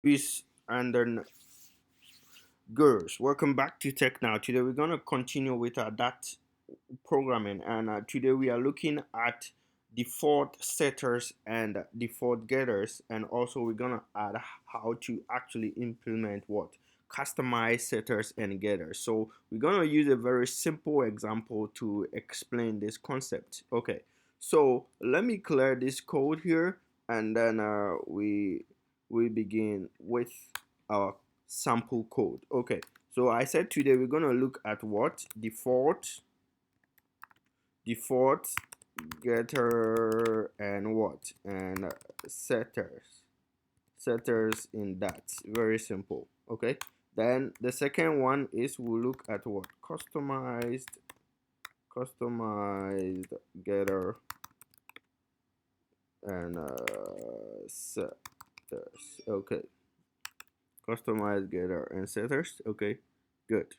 Peace and then girls. Welcome back to Tech Now. Today we're gonna continue with our that programming, and today we are looking at default setters and default getters, and also we're gonna add how to actually implement what customize setters and getters. So we're gonna use a very simple example to explain this concept. Okay, so let me clear this code here, and then we begin with our sample code. Okay, so I said today we're gonna look at what default getter and what and setters in that. Very simple. Okay, then the second one is we'll look at what customized getter and setters. Okay, customized getter and setters. Okay, good,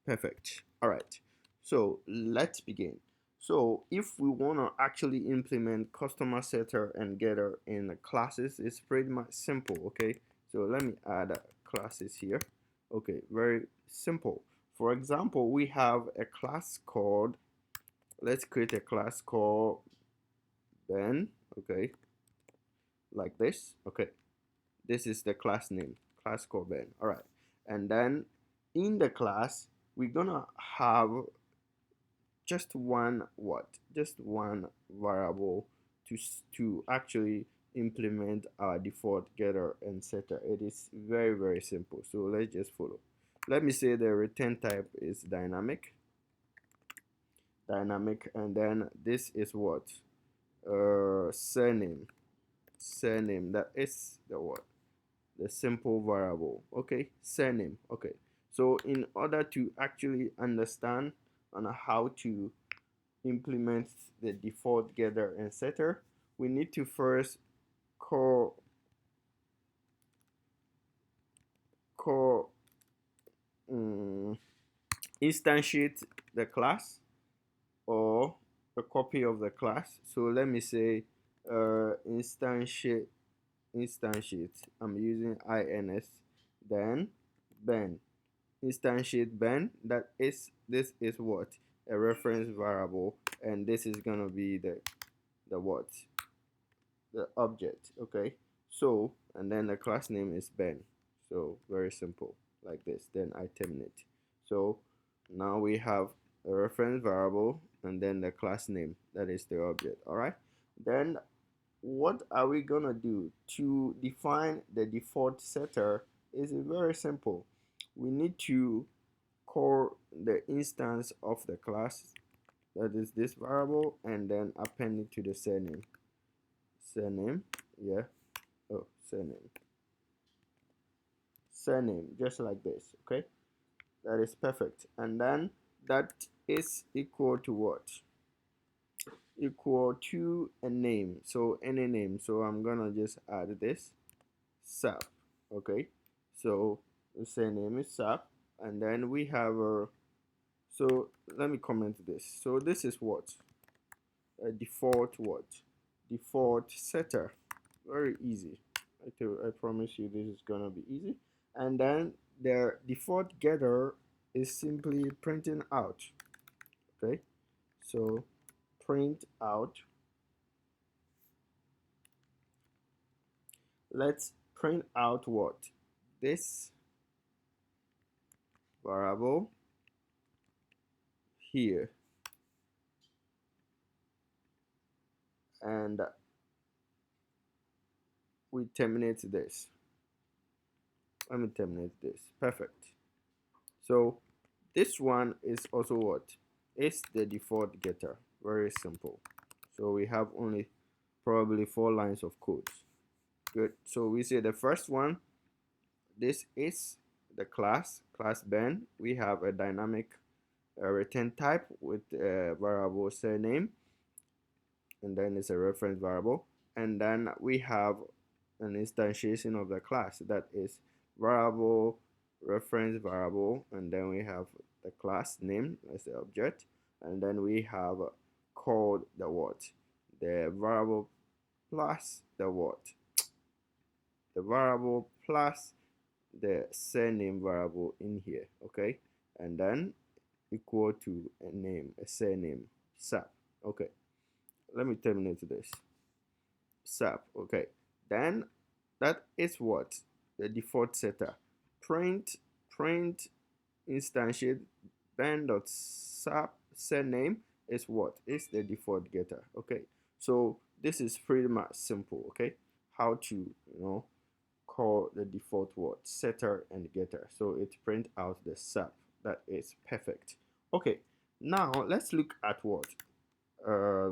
perfect. All right, so let's begin. So if we want to actually implement customer setter and getter in the classes, it's pretty much simple. Okay, so let me add classes here. Okay, very simple. For example, we have a class called, let's create a class called Ben. Okay, like this. Okay, this is the class name, class called Ben. All right, and then in the class we're gonna have just one variable to actually implement our default getter and setter. It is very simple. So let's just follow. Let me say the return type is dynamic, and then this is what surname. That is the what, the simple variable. Okay, surname. Okay, so in order to actually understand on how to implement the default getter and setter, we need to first call call um, instantiate the class or a copy of the class. So let me say instantiate. I'm using ins, then Ben. Instantiate Ben. This is what, a reference variable, and this is gonna be the what, the object. Okay, so and then the class name is Ben. So very simple, like this. Then I terminate. So now we have a reference variable and then the class name, that is the object. All right, then what are we gonna do to define the default setter? Is very simple. We need to call the instance of the class, that is this variable, and then append it to the surname. Yeah, oh, surname, just like this. Okay, that is perfect. And then that is equal to what, equal to a name, so any name. So I'm gonna just add this sap. Okay, so the surname is sap, and then we have a, so let me comment this. So this is what, a default what, default setter. Very easy. I promise you this is gonna be easy. And then their default getter is simply printing out. Okay, so print out. Let's print out what, this variable here, and we terminate this. Let me terminate this. Perfect. So this one is also what, is the default getter. Very simple. So we have only probably 4 lines of code. Good. So we say the first one, this is the class Ben. We have a dynamic return type with a variable surname, and then it's a reference variable, and then we have an instantiation of the class, that is variable, reference variable, and then we have the class name as the object, and then we have called the what, the variable plus the what, the variable plus the surname variable in here, okay, and then equal to a name, a surname, sub. Okay, let me terminate this. Sub. Okay, then that is what the default setter. Print instantiate ben dot sub surname is what is the default getter. Okay, so this is pretty much simple. Okay, how to call the default word setter and getter, so it print out the sub. That is perfect. Okay, now let's look at what uh,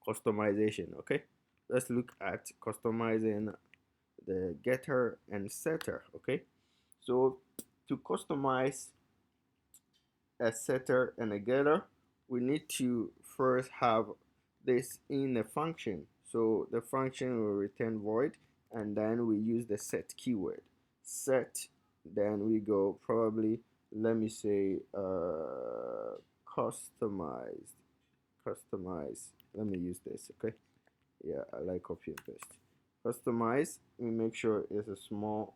customization. Okay, let's look at customizing the getter and setter. Okay, so to customize a setter and a getter, we need to first have this in a function. So the function will return void, and then we use the set keyword. Set, then we go probably, let me say, customized. Customize. Let me use this, okay? Yeah, I like copy and paste. Customize, we make sure it's a small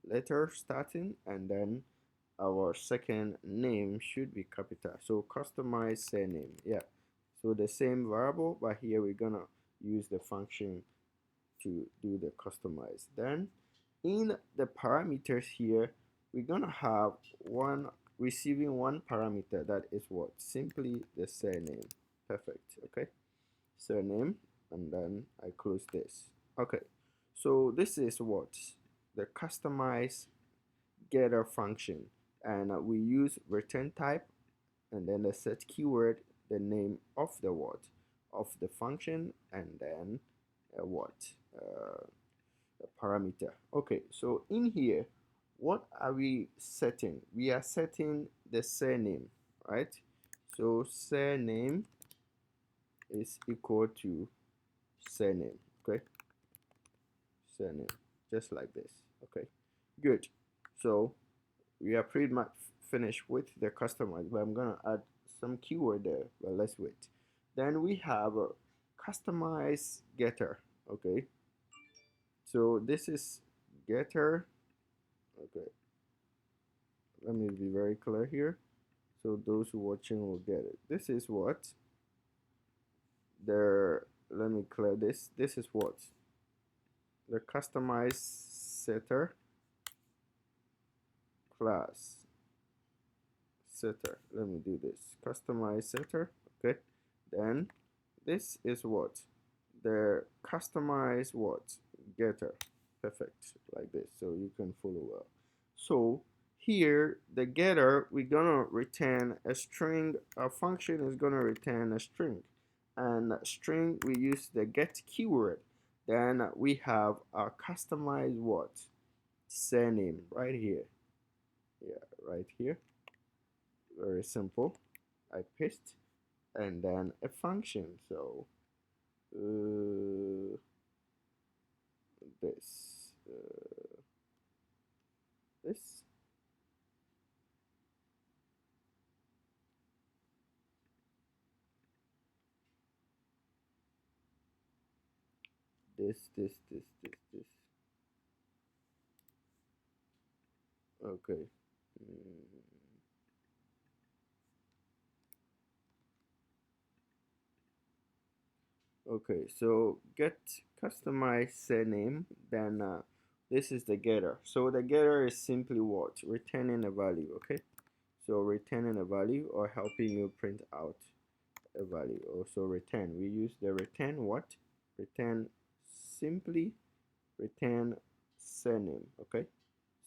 letter starting, and then our second name should be capital. So customize surname. Yeah, so the same variable, but here we're gonna use the function to do the customize. Then in the parameters here, we're gonna have one receiving one parameter, that is what, simply the surname. Perfect. Okay, surname, and then I close this. Okay, so this is what the customize getter function, and we use return type, and then the set keyword, the name of the word of the function, and then what a parameter. Okay, so in here, what are we setting? We are setting the surname, right? So surname is equal to surname. Okay, surname, just like this. Okay, good. So we are pretty much finished with the customize, but I'm gonna add some keyword there, but let's wait. Then we have a customize getter. Okay, so this is getter. Okay, let me be very clear here, so those who watching will get it. This is what the, let me clear this. This is what the customize setter class setter. Let me do this. Customize setter. Okay, then this is what the customize what getter. Perfect, like this, so you can follow well. So here the getter, we're gonna return a string. Our function is gonna return a string, and string we use the get keyword. Then we have our customize what surname right here. Yeah, right here, very simple. I paste, and then a function. So this this this. Okay. Okay, so get customize surname, then this is the getter. So the getter is simply what? Returning a value, okay? So returning a value or helping you print out a value. Also return. We use the return what? Return simply return surname, okay?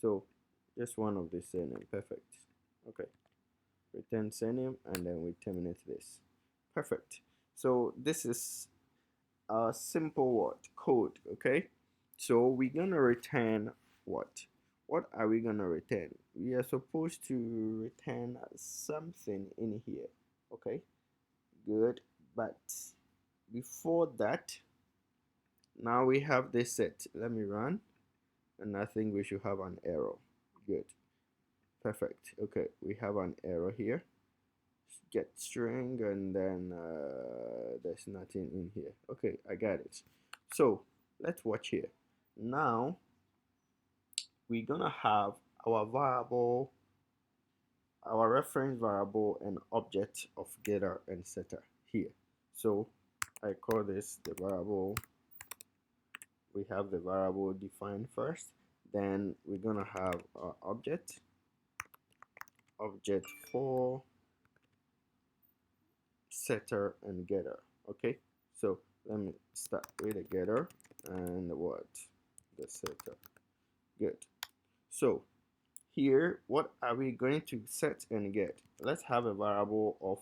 So just one of the surname. Perfect. Okay. Return surname, and then we terminate this. Perfect. So this is a simple word code. Okay, so we're gonna return what are we gonna return? We are supposed to return something in here. Okay, good, but before that, now we have this set. Let me run, and I think we should have an error. Good, perfect. Okay, we have an error here. Get string, and then there's nothing in here. Okay, I got it. So let's watch here. Now we're gonna have our variable, our reference variable and object of getter and setter here. So I call this the variable. We have the variable defined first, then we're gonna have our object for setter and getter. Okay, so let me start with the getter and what, the setter. Good. So here, what are we going to set and get? Let's have a variable of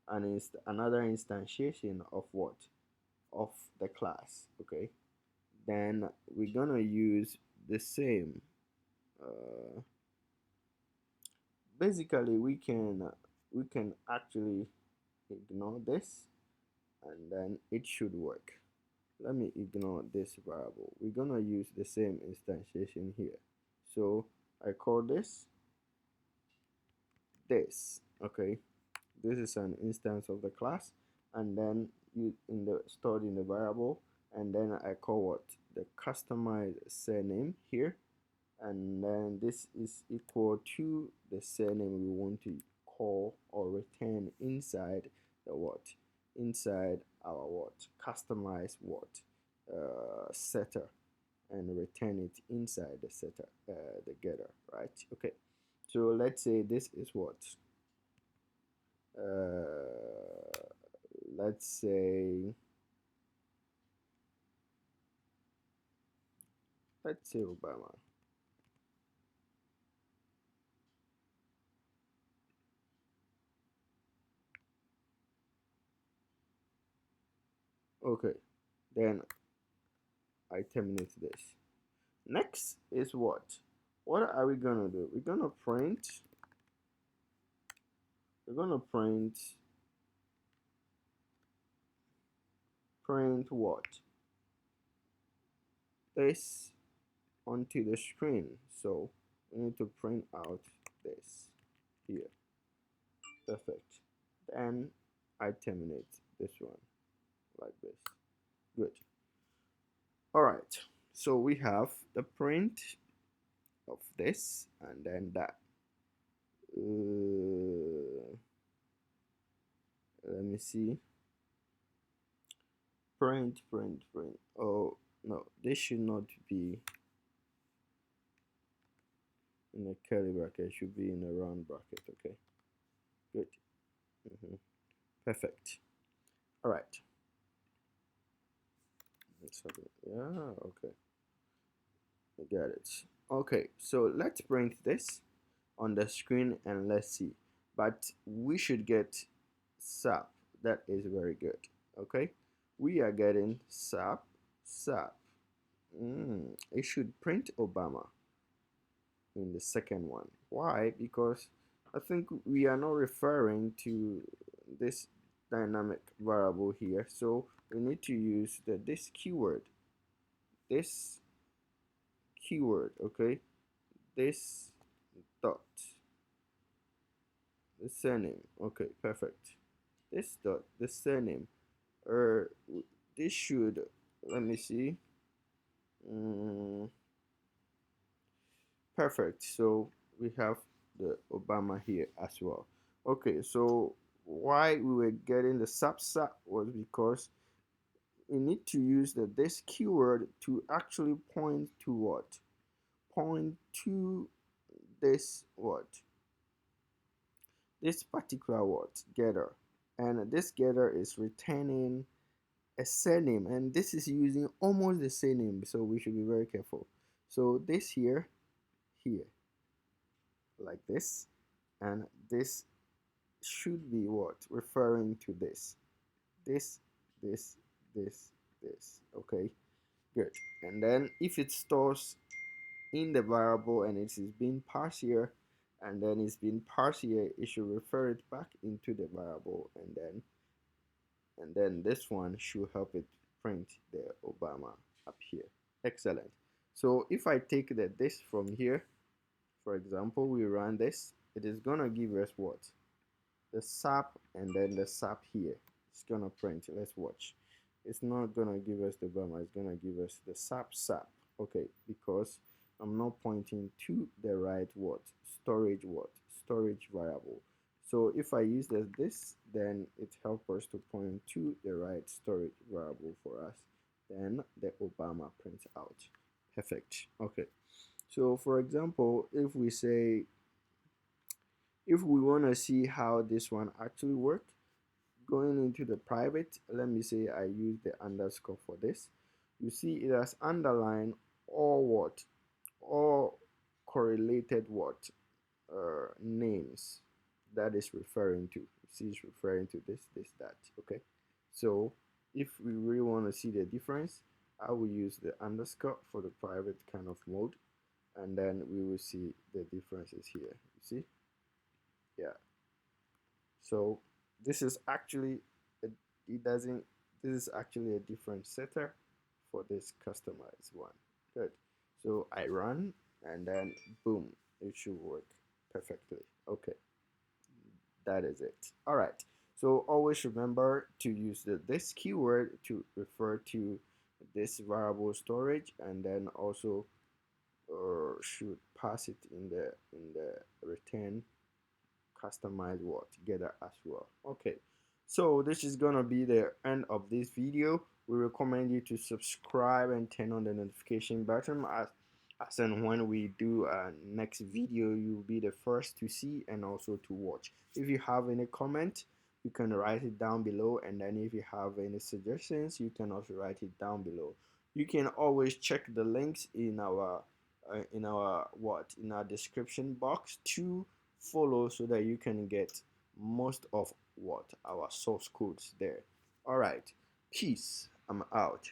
another instantiation of what, of the class. Okay, then we're gonna use the same. Basically we can actually ignore this and then it should work. Let me ignore this variable. We're gonna use the same instantiation here. So I call this. Okay, this is an instance of the class, and then you in the stored in the variable, and then I call what, the customized surname here, and then this is equal to the surname we want to call or return inside the what, inside our what, customized what, setter, and return it inside the setter, the getter, right? Okay, so let's say this is what, let's say Obama. Okay, then I terminate this. Next is what? What are we gonna do? We're gonna print what? This onto the screen. So we need to print out this here. Perfect. Then I terminate this one like this. Good. All right. So we have the print of this and then that. Let me see. Print. Oh no, this should not be in a curly bracket. It should be in a round bracket. Okay, good. Perfect. All right. Yeah. Okay. I got it. Okay. So let's print this on the screen and let's see. But we should get SAP. That is very good. Okay. We are getting SAP. It should print Obama in the second one. Why? Because I think we are not referring to this dynamic variable here, so we need to use this keyword, okay, this dot, the surname. Okay, perfect. This dot, the surname, or this should, let me see. Perfect. So we have the Obama here as well. Okay, so why we were getting the subset was because we need to use this keyword to actually point to what? Point to this what? This particular what? Getter. And this getter is returning a surname, and this is using almost the same name, so we should be very careful. So this here, like this, and this should be what, referring to this, this, this, this. Okay, good. And then if it stores in the variable and it is being parsed here, and then it's being parsed here, it should refer it back into the variable, and then this one should help it print the Obama up here. Excellent. So if I take this from here, for example, we run this, it is gonna give us what? The SAP, and then the SAP here. It's gonna print. Let's watch. it's not gonna give us the Bama, it's gonna give us the sap. Okay, because I'm not pointing to the right what storage variable. So if I use this, then it helps us to point to the right storage variable for us. Then the Obama prints out. Perfect. Okay. So for example, if we want to see how this one actually works, going into the private, let me say I use the underscore for this. You see it has underline or what, or correlated names that is referring to. You see it's referring to that. Okay. So if we really want to see the difference, I will use the underscore for the private kind of mode, and then we will see the differences here. You see? Yeah. So this is actually a, it doesn't this is actually a different setter for this customized one. Good. So I run, and then boom, it should work perfectly. Okay, that is it. All right. So always remember to use this keyword to refer to this variable storage, and then also should pass it in the return customize together as well. Okay, so this is gonna be the end of this video. We recommend you to subscribe and turn on the notification button, as and when we do a next video, you'll be the first to see and also to watch. If you have any comment, you can write it down below, and then if you have any suggestions, you can also write it down below. You can always check the links in our in our description box to follow, so that you can get most of our source codes there. All right, peace. I'm out.